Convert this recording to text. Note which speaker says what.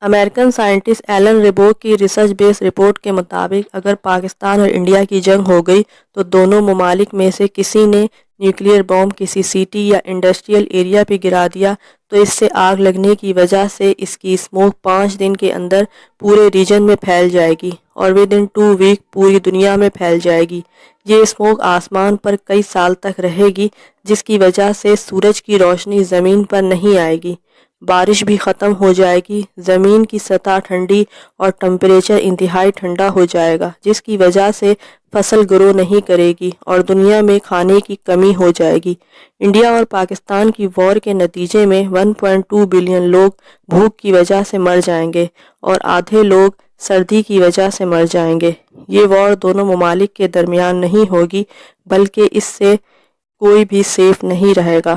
Speaker 1: American scientist Alan Reebok کی research بیس report کے مطابق اگر پاکستان اور انڈیا کی جنگ ہو گئی تو دونوں ممالک میں سے کسی نے نیوکلیئر بم کسی سٹی یا انڈسٹریل ایریا پہ گرا دیا تو اس سے آگ لگنے کی وجہ سے اس کی اسموک 5 دن کے اندر پورے ریجن میں پھیل جائے گی اور ودن 2 ویک پوری دنیا میں پھیل جائے گی۔ یہ اسموک آسمان پر کئی سال تک رہے گی جس کی وجہ سے سورج کی روشنی زمین پر نہیں آئے گی، بارش بھی ختم ہو جائے گی، زمین کی سطح ٹھنڈی اور ٹمپریچر انتہائی ٹھنڈا ہو جائے گا جس کی وجہ سے فصل گرو نہیں کرے گی اور دنیا میں کھانے کی کمی ہو جائے گی۔ انڈیا اور پاکستان کی وار کے نتیجے میں 1.2 بلین لوگ بھوک کی وجہ سے مر جائیں گے اور آدھے لوگ سردی کی وجہ سے مر جائیں گے۔ یہ وار دونوں ممالک کے درمیان نہیں ہوگی بلکہ اس سے کوئی بھی سیف نہیں رہے گا۔